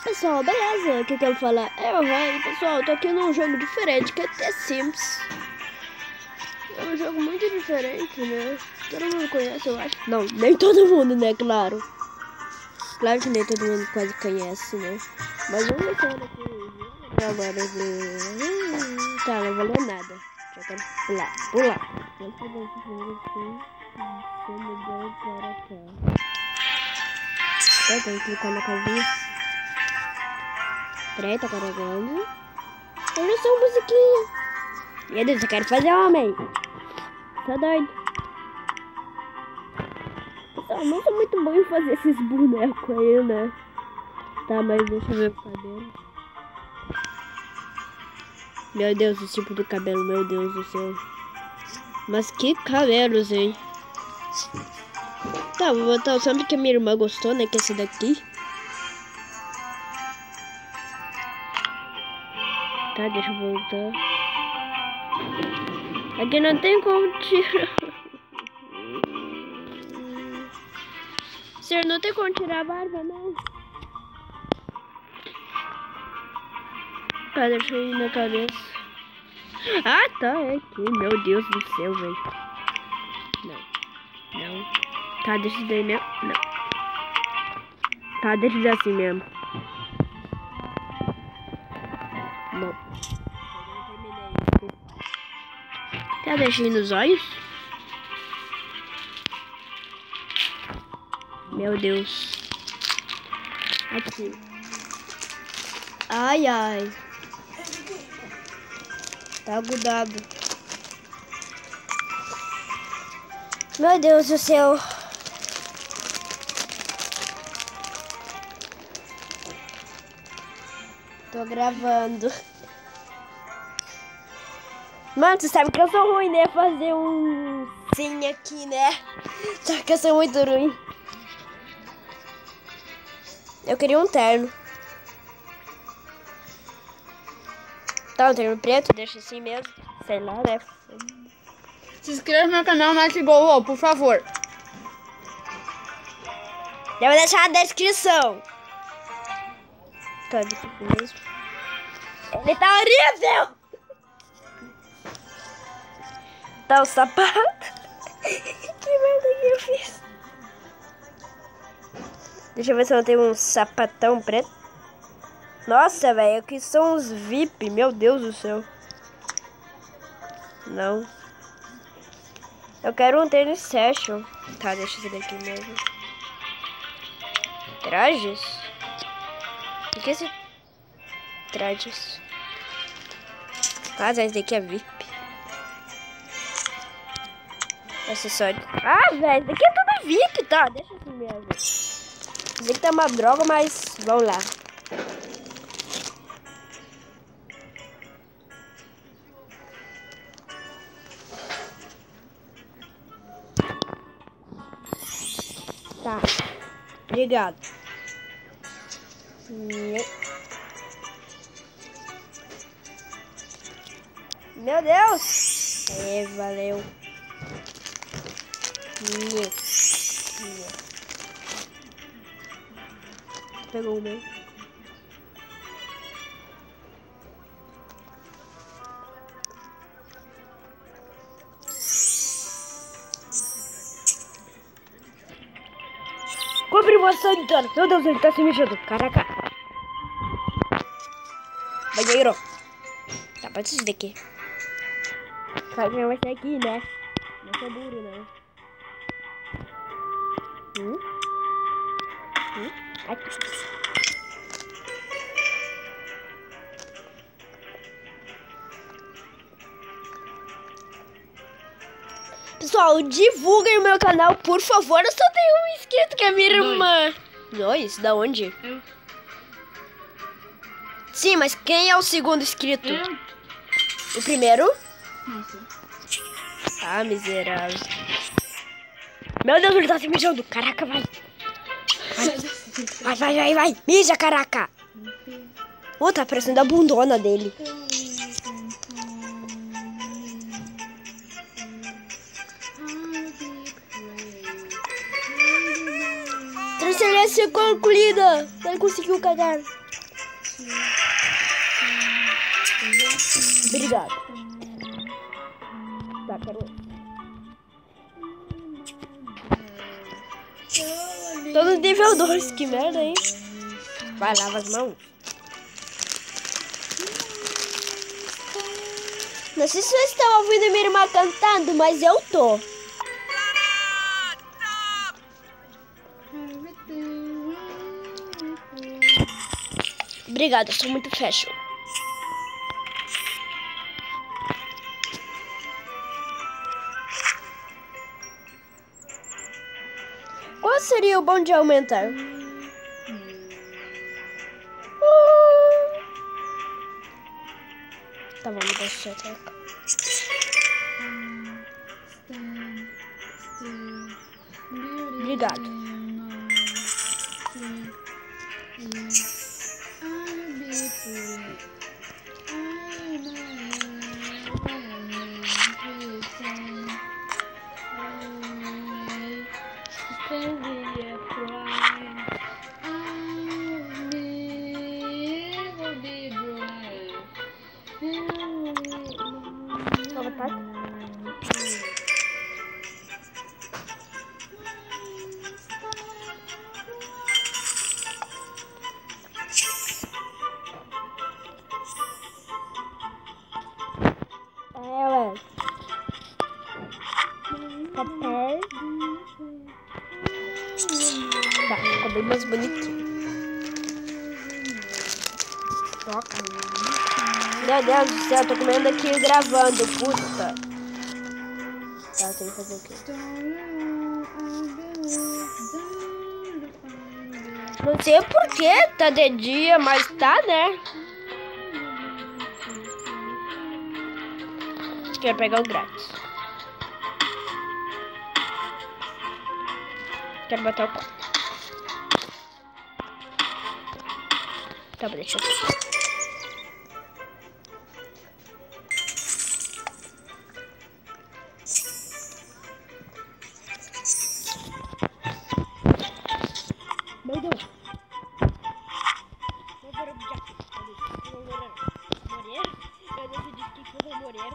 pessoal, beleza? O que eu quero falar? É o Rai, pessoal, eu tô aqui num jogo diferente, que é The Sims. É um jogo muito diferente, né? Todo mundo conhece, eu acho. Não, nem todo mundo, né? Claro. Claro que nem todo mundo quase conhece, né? Mas vamos ver aqui. Agora, tá, não vou ler nada. Já quero pular. Vamos fazer isso primeiro assim. Mudar para cá. Tá, tem que clicar na casinha. Peraí, tá carregando. Olha só a musiquinha. Meu Deus, eu quero fazer homem. Tá doido. Pessoal, não sou muito bom em fazer esses bonecos aí, né? Tá, mas deixa eu ver o cabelo. Meu Deus, esse tipo de cabelo, meu Deus do céu. Mas que cabelos, hein? Tá, vou botar o sample que a minha irmã gostou, né? Que é esse daqui. Tá, deixa eu voltar. Aqui não tem como tirar. Senhor, não tem como tirar a barba, não. Tá, deixa eu ir na cabeça. Ah, tá, é aqui. Meu Deus do céu, velho. Não. Tá, deixa isso daí mesmo. Não. Tá, deixa isso assim mesmo. Não. Tá, deixa ir nos olhos. Meu Deus. Aqui. Ai, ai. Tá grudado. Meu Deus do céu. Tô gravando. Mano, você sabe que eu sou ruim, né? Fazer um sim aqui, né? Só que eu sou muito ruim. Eu queria um terno. Tá, um terno preto, deixa assim mesmo. Sei lá, né? Se inscreva no meu canal, Night Go, por favor. Eu vou deixar na descrição. Tá, deixa aqui mesmo. Ele tá horrível! Tá o sapato. Que merda que eu fiz. Deixa eu ver se eu não tenho um sapatão preto. Nossa, velho, aqui são uns VIP. Meu Deus do céu. Não. Eu quero um tênis session. Tá, deixa esse daqui mesmo. Trajes? O que é esse? Trajes. Ah, esse daqui é VIP. Acessório. Ah, velho, esse daqui é tudo VIP, tá? Deixa assim mesmo. Esse daqui tá uma droga, mas vamos lá. Tá. Obrigado. Meu Deus! É, valeu. Pegou o meu. Compre uma santana. Meu Deus, ele tá se mexendo. Caraca. Banheiro. Tá, pode ser daqui. Claro que não vai ser aqui, né? Não sou burro, não. Aqui. Pessoal, divulguem o meu canal, por favor. Eu só tenho um inscrito, que é a minha irmã. Dois? Da onde? Eu. Sim, mas quem é o segundo inscrito? O primeiro? Nossa. Ah, miserável. Meu Deus, ele tá se mijando. Caraca, vai. Vai. Mija, caraca. Tá parecendo a bundona dele. Transferência concluída. Ele conseguiu cagar. Obrigado. Tá, quero ir. Tô no nível 2, que merda, hein? Vai, lava as mãos. Não sei se vocês estão ouvindo minha irmã cantando, mas eu tô. Obrigada, eu sou muito fashion. Qual seria o bom de aumentar? Tá, vamos deixar até. Obrigado. Tá, ficou bem mais bonitinho. Toca. Meu Deus do céu, eu tô comendo aqui e gravando, puta. Tá, eu tenho que fazer o quê? Não sei porquê, tá de dia, mas tá, né? Quero pegar o grátis. Quero botar o quarto. Tá, deixa eu... Meu Deus. Eu decidi que eu vou morrer.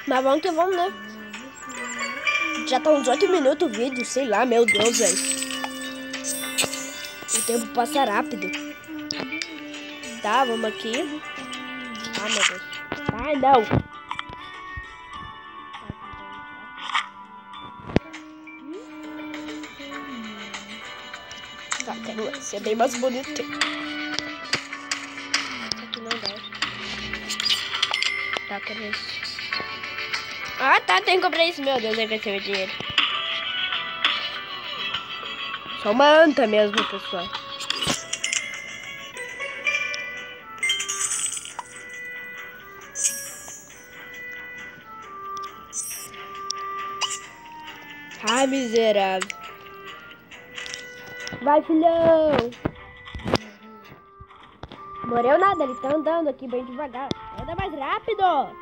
Mas vamos que vamos, né? Já tá uns 8 minutos o vídeo, sei lá, meu Deus, velho. O tempo passa rápido. Tá, vamos aqui. Ah, meu Deus. Ai, não. Tá, quero ser bem mais bonito. Aqui não dá. Tá, quero isso. Ah, tá, tem que comprar isso. Meu Deus, aí vai ser meu dinheiro. Só uma anta mesmo, pessoal. Ai, miserável. Vai, filhão. Morreu nada, ele tá andando aqui bem devagar. Anda mais rápido.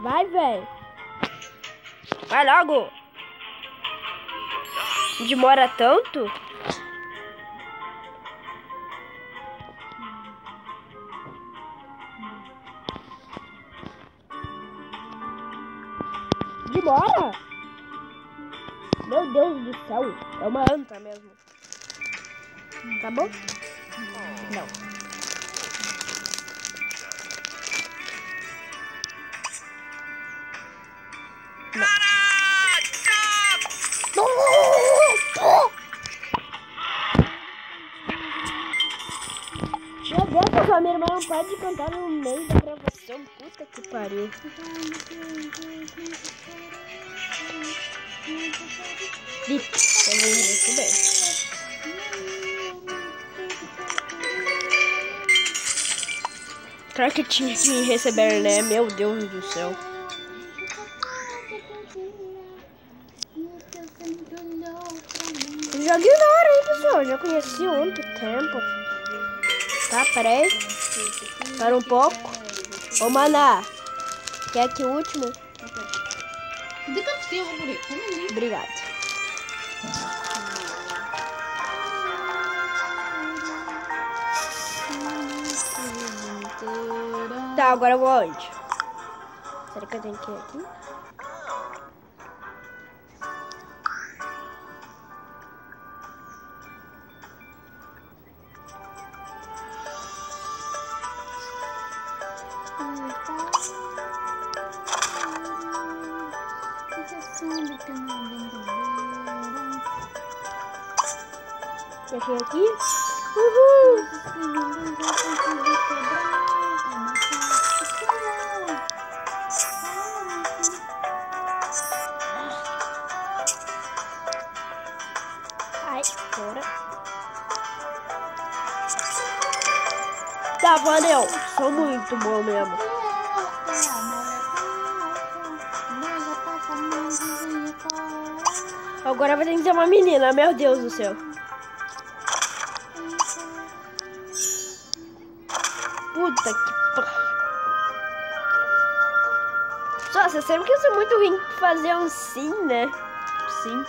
Vai, velho. Vai logo. Demora tanto? Demora? Meu Deus do céu. É uma anta mesmo. Tá bom? Não. Meu Deus, a minha irmã não pode cantar no meio da gravação. Puta que pariu. Tudo bem. Claro que tinha que receber, né? Meu Deus do céu. Joguei da hora, hein, pessoal? Já conheci ontem tempo. Tá, peraí. Para um pouco. Ô, Maná. Quer aqui o último? Obrigado. Tá, agora eu vou aonde? Será que eu tenho que ir aqui? Deixei aqui. Uhul! Ai, fora. Tá, valeu. Sou muito bom mesmo. Agora vai ter que ser uma menina, meu Deus do céu. Puta que pariu. Só, você sabe que eu sou muito ruim em fazer um sim, né? Sim.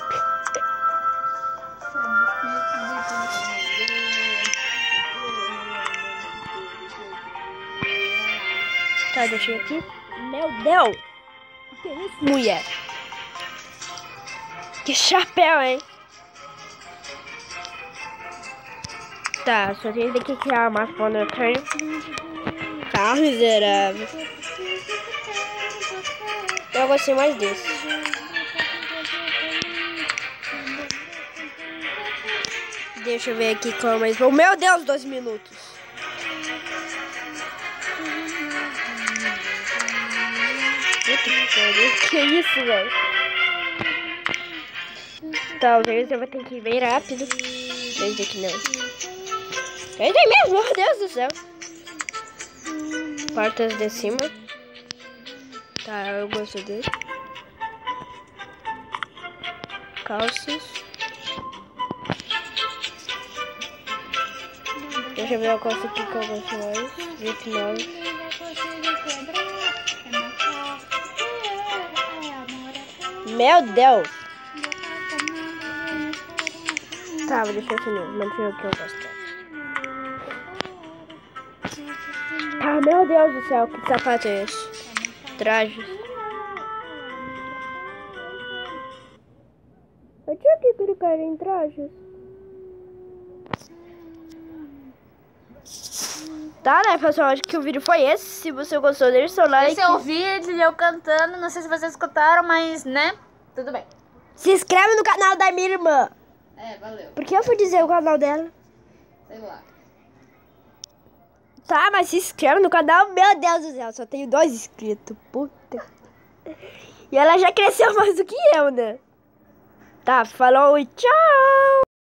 Tá, deixei aqui. Meu Deus. O que é isso, mulher? Que chapéu, hein? Tá, só tem que criar uma fone aqui. Tá, miserável. Eu gostei mais desse. Deixa eu ver aqui como eles vão. Meu Deus, 2 minutos. Que isso, velho? Tá, eu vou ter que ir bem rápido. Desde aqui não. É mesmo, meu Deus do céu. Portas de cima. Tá, eu gosto dele. Calças. Deixa eu ver a calça aqui que eu gosto mais. 29. Meu Deus! Tá, vou deixar assim mesmo. Manter o que eu gosto. Ah, meu Deus do céu, que sapato é esse? Trajes. Eu tinha que clicar em trajes. Tá, né, pessoal? Acho que o vídeo foi esse. Se você gostou, deixa seu like. Esse é o vídeo eu cantando. Não sei se vocês escutaram, mas, né? Tudo bem. Se inscreve no canal da minha irmã. É, valeu. Por que eu fui dizer o canal dela? Sei lá. Tá, mas se inscreve no canal. Meu Deus do céu, só tenho 2 inscritos. Puta. E ela já cresceu mais do que eu, né? Tá, falou e tchau.